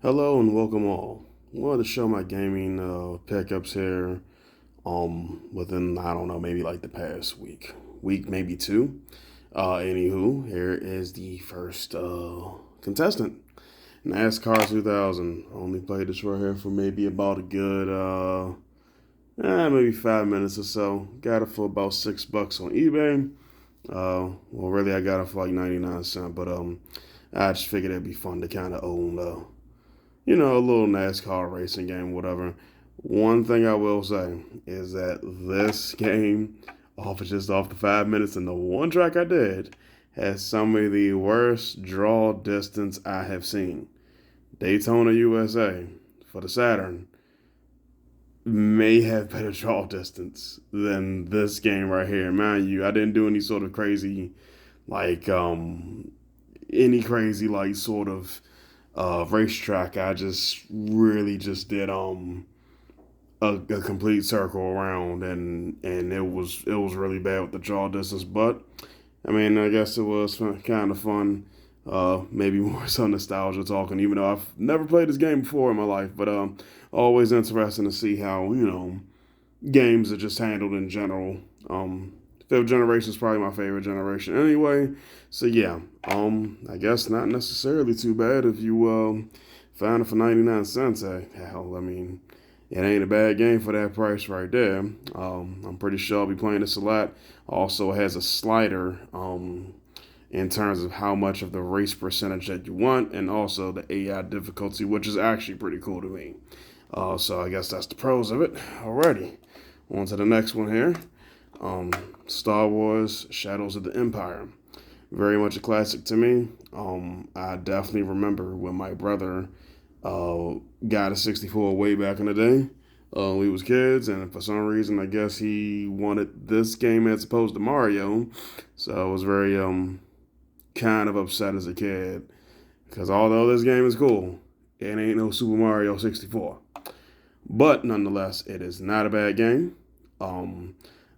Hello and welcome all. Wanted to show my gaming pickups here. Within I don't know maybe like the past week maybe two. Anywho, here is the first contestant. NASCAR 2000. Only played this right here for maybe about a good maybe 5 minutes or so. Got it for about $6 on eBay. Well, really, I got it for like 99 cents, but I just figured it'd be fun to kind of own a little NASCAR racing game, whatever. One thing I will say is that this game, off the 5 minutes and the one track I did, has some of the worst draw distance I have seen. Daytona USA for the Saturn may have better draw distance than this game right here. Mind you, I didn't do any sort of crazy, like any crazy like sort of racetrack. I just really just did a complete circle around, and it was really bad with the draw distance. But I mean, I guess it was kind of fun. Maybe more so nostalgia talking, even though I've never played this game before in my life. But always interesting to see how games are just handled in general. Fifth generation is probably my favorite generation anyway. So yeah, I guess not necessarily too bad if you found it for 99 cents. Hell, I mean, it ain't a bad game for that price right there. I'm pretty sure I'll be playing this a lot. Also, it has a slider in terms of how much of the race percentage that you want, and also the AI difficulty, which is actually pretty cool to me. So I guess that's the pros of it. Alrighty, on to the next one here. Star Wars Shadows of the Empire. Very much a classic to me. I definitely remember when my brother got a 64 way back in the day. We was kids, and for some reason, I guess he wanted this game as opposed to Mario. So I was very kind of upset as a kid because although this game is cool, it ain't no Super Mario 64. But nonetheless, it is not a bad game.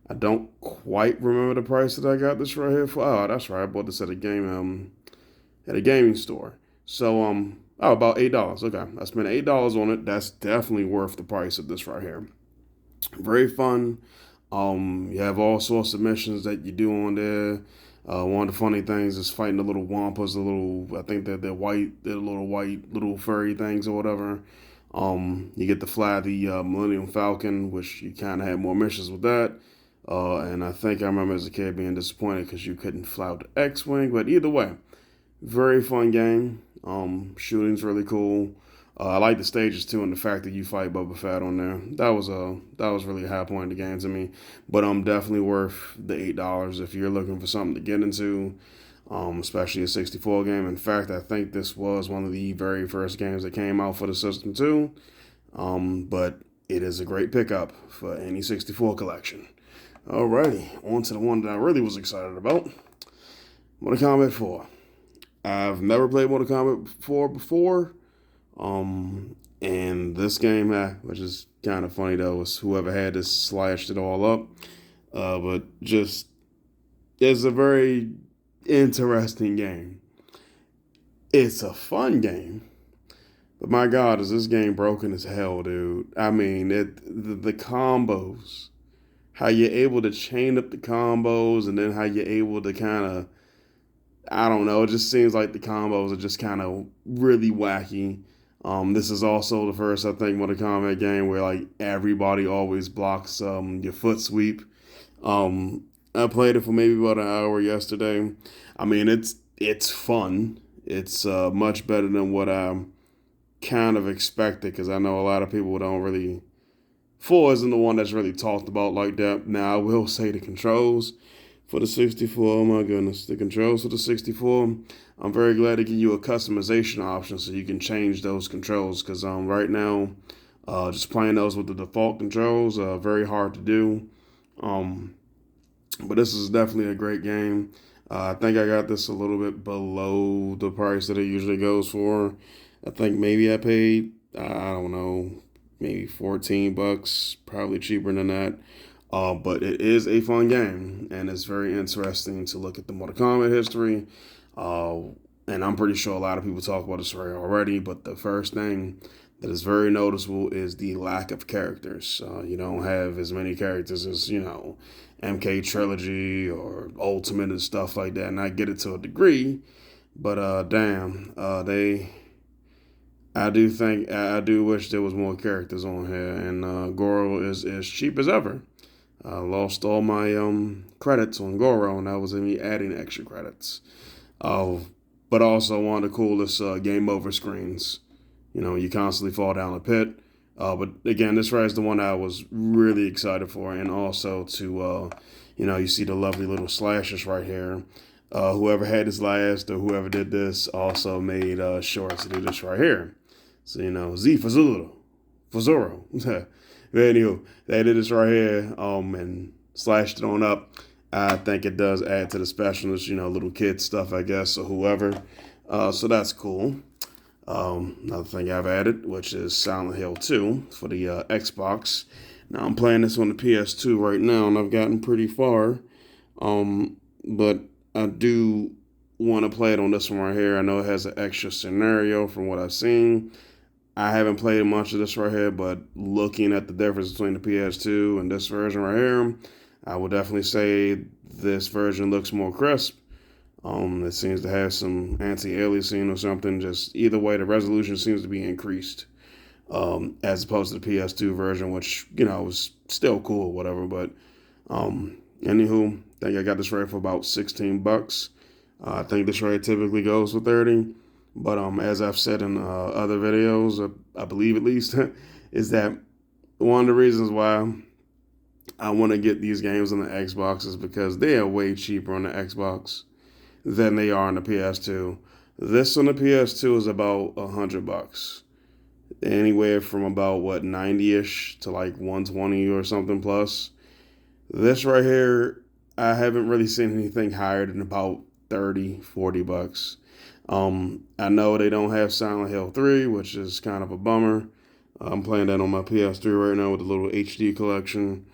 I don't quite remember the price that I got this right here for. Oh, that's right. I bought this at a gaming store. So about $8. Okay, I spent $8 on it. That's definitely worth the price of this right here. Very fun. You have all sorts of missions that you do on there. One of the funny things is fighting the little wampas, I think that they're little white, little furry things or whatever. You get to fly the Millennium Falcon, which you kind of had more missions with that. And I think I remember as a kid being disappointed because you couldn't fly with the X-wing. But either way, very fun game. Shooting's really cool. I like the stages too, and the fact that you fight Boba Fett on there. That was really a high point of the game to me. But definitely worth the $8 if you're looking for something to get into. Especially a 64 game. In fact, I think this was one of the very first games that came out for the system too. But it is a great pickup for any 64 collection. Alrighty, on to the one that I really was excited about. Mortal Kombat 4. I've never played Mortal Kombat 4 before. And this game, which is kind of funny though, is whoever had this slashed it all up. But just, it's a very interesting game. It's a fun game. But my God, is this game broken as hell, dude? I mean, the combos, how you're able to chain up the combos, and then how you're able to kind of, I don't know, it just seems like the combos are just kind of really wacky. This is also the first, I think, Mortal Kombat game where like everybody always blocks your foot sweep. I played it for maybe about an hour yesterday. I mean, it's fun. It's much better than what I kind of expected because I know a lot of people don't really. Four isn't the one that's really talked about like that. Now I will say the controls for the 64. Oh my goodness, the controls for the 64. I'm very glad to give you a customization option so you can change those controls because right now, just playing those with the default controls, very hard to do. Um, but this is definitely a great game. I think I got this a little bit below the price that it usually goes for. I think maybe I paid, I don't know, maybe $14, probably cheaper than that. But it is a fun game, and it's very interesting to look at the Mortal Kombat history. Uh, and I'm pretty sure a lot of people talk about this already, but the first thing that is very noticeable is the lack of characters. You don't have as many characters as, MK Trilogy or Ultimate and stuff like that, and I get it to a degree, but damn, I do wish there was more characters on here, and Goro is as cheap as ever. I lost all my credits on Goro, and that was me adding extra credits. Uh, but also one of the coolest game over screens. You constantly fall down a pit. But again, this right is the one I was really excited for, and also you see the lovely little slashes right here. Whoever had this last or whoever did this also made sure to do this right here. So, Z for Zoro. Anywho, they did this right here and slashed it on up. I think it does add to the specialness, little kid stuff, I guess, or whoever. So that's cool. Another thing I've added, which is Silent Hill 2 for the Xbox. Now I'm playing this on the PS2 right now, and I've gotten pretty far. But I do want to play it on this one right here. I know it has an extra scenario from what I've seen. I haven't played much of this right here, but looking at the difference between the PS2 and this version right here, I would definitely say this version looks more crisp. It seems to have some anti-aliasing or something. Just either way, the resolution seems to be increased as opposed to the PS2 version, which was still cool, or whatever. But anywho, I think I got this right for about $16. I think this right typically goes for 30. But as I've said in other videos, I believe at least, is that one of the reasons why I want to get these games on the Xbox is because they are way cheaper on the Xbox than they are on the PS2. This on the PS2 is about $100, anywhere from about 90ish to like 120 or something plus. This right here, I haven't really seen anything higher than about 30, $40. I know they don't have Silent Hill 3, which is kind of a bummer. I'm playing that on my PS3 right now with a little HD collection.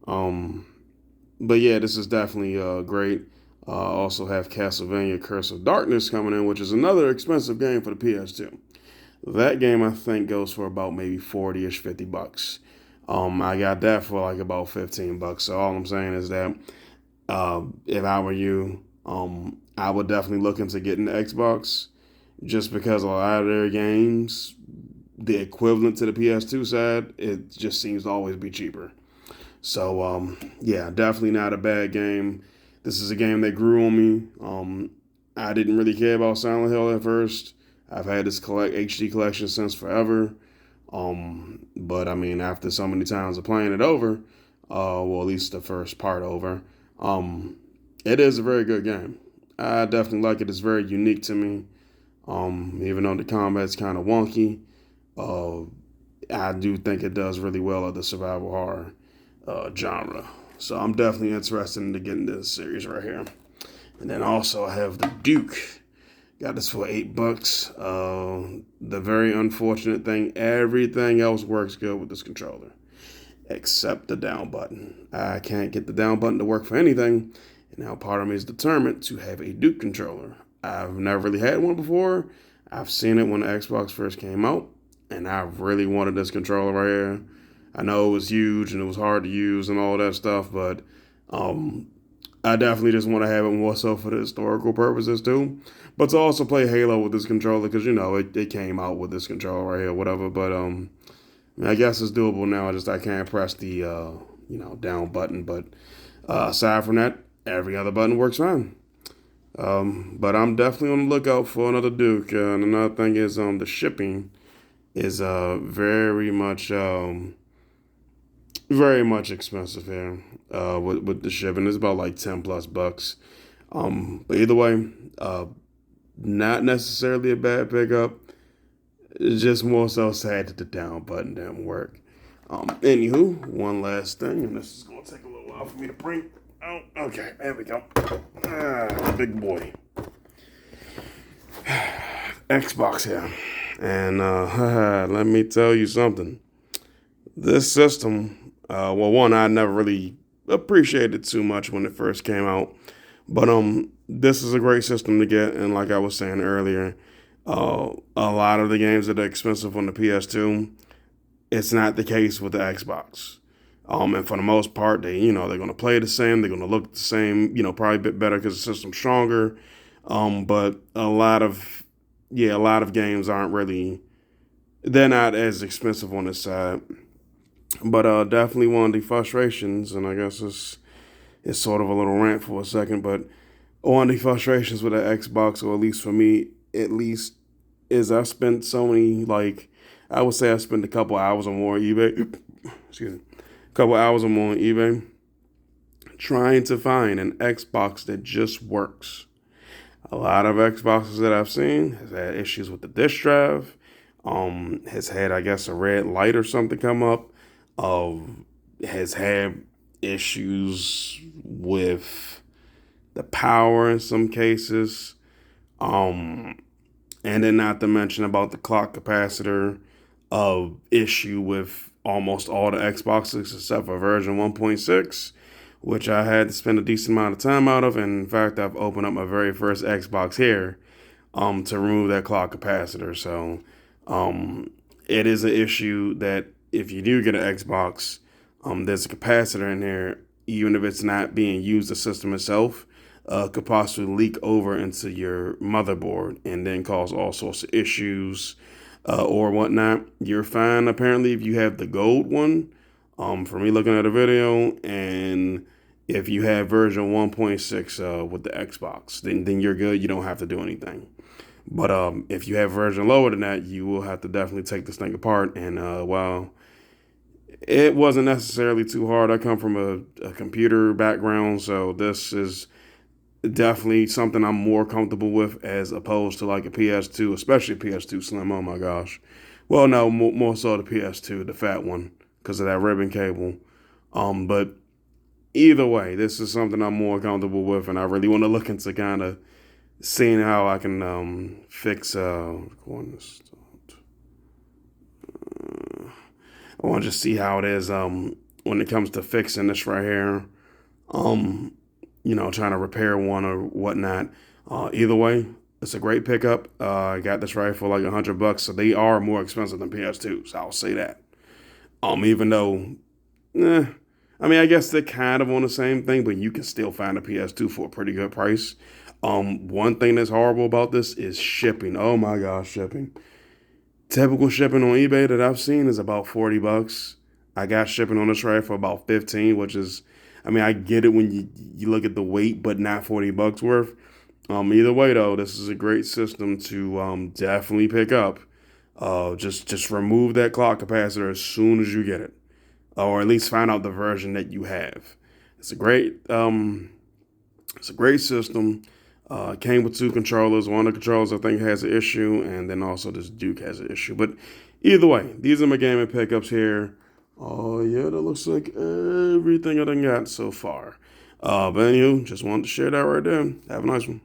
But yeah, this is definitely great. Also have Castlevania Curse of Darkness coming in, which is another expensive game for the PS2. That game I think goes for about maybe 40-ish, $50. I got that for like about $15. So all I'm saying is that if I were you, I would definitely look into getting the Xbox just because a lot of their games, the equivalent to the PS2 side, it just seems to always be cheaper. So yeah, definitely not a bad game. This is a game that grew on me. I didn't really care about Silent Hill at first. I've had this HD collection since forever. But I mean, after so many times of playing it over, well, at least the first part over, it is a very good game. I definitely like it. It's very unique to me. Even though the combat's kind of wonky, I do think it does really well at the survival horror genre. So I'm definitely interested in getting this series right here. And then also I have the Duke. Got this for $8. The very unfortunate thing, everything else works good with this controller, except the down button. I can't get the down button to work for anything. And now part of me is determined to have a Duke controller. I've never really had one before. I've seen it when the Xbox first came out, and I really wanted this controller right here. I know it was huge and it was hard to use and all that stuff, but I definitely just want to have it more so for the historical purposes too. But to also play Halo with this controller, because it came out with this controller right here, whatever. But I guess it's doable now. I can't press the down button. But aside from that, every other button works fine. But I'm definitely on the lookout for another Duke. And another thing is the shipping is very much expensive here. With the shipping, it's about like $10+. But either way, not necessarily a bad pickup. It's just more so sad that the down button didn't work. Anywho, one last thing, and this is gonna take a little while for me to bring. Oh, okay, there we go. Big boy. Xbox here. And let me tell you something. This system, one, I never really appreciated too much when it first came out. But this is a great system to get, and like I was saying earlier, a lot of the games that are expensive on the PS2, it's not the case with the Xbox. And for the most part, they're going to play the same. They're going to look the same. Probably a bit better because the system's stronger. But a lot of games aren't really. They're not as expensive on this side. But definitely one of the frustrations, and I guess it's sort of a little rant for a second, but one of the frustrations with the Xbox, or at least for me, at least, is I spent so many, like, I would say I spent a couple hours or more on eBay. Excuse me, a couple hours or more on eBay trying to find an Xbox that just works. A lot of Xboxes that I've seen has had issues with the disk drive. Has had, I guess, a red light or something come up. Has had issues with the power in some cases. Um, and then not to mention about the clock capacitor issue with almost all the Xboxes except for version 1.6, which I had to spend a decent amount of time out of. And in fact, I've opened up my very first Xbox here to remove that clock capacitor. So it is an issue that if you do get an Xbox, there's a capacitor in there, even if it's not being used, the system itself could possibly leak over into your motherboard and then cause all sorts of issues or whatnot. You're fine apparently if you have the gold one. For me looking at a video, and if you have version 1.6 with the Xbox, then you're good. You don't have to do anything. But if you have version lower than that, you will have to definitely take this thing apart. And while it wasn't necessarily too hard, I come from a computer background, so this is definitely something I'm more comfortable with as opposed to like a PS2, especially PS2 Slim. Oh my gosh. Well, no, more so the PS2, the fat one, because of that ribbon cable. But either way, this is something I'm more comfortable with, and I really want to look into kind of seeing how I can fix. I want to just see how it is when it comes to fixing this right here. Trying to repair one or whatnot. Either way, it's a great pickup. I got this right for like $100, so they are more expensive than PS2. So I'll say that. Even though, I guess they're kind of on the same thing, but you can still find a PS2 for a pretty good price. One thing that's horrible about this is shipping. Oh my gosh, shipping. Typical shipping on eBay that I've seen is about $40. I got shipping on this right for about 15, which is, I get it when you look at the weight, but not $40 worth. Either way though, this is a great system to definitely pick up. Just remove that clock capacitor as soon as you get it, or at least find out the version that you have. It's a great system. Came with two controllers. One of the controllers I think has an issue, and then also this Duke has an issue. But either way, these are my gaming pickups here. Oh yeah, that looks like everything I done got so far. But anywho, just wanted to share that right there. Have a nice one.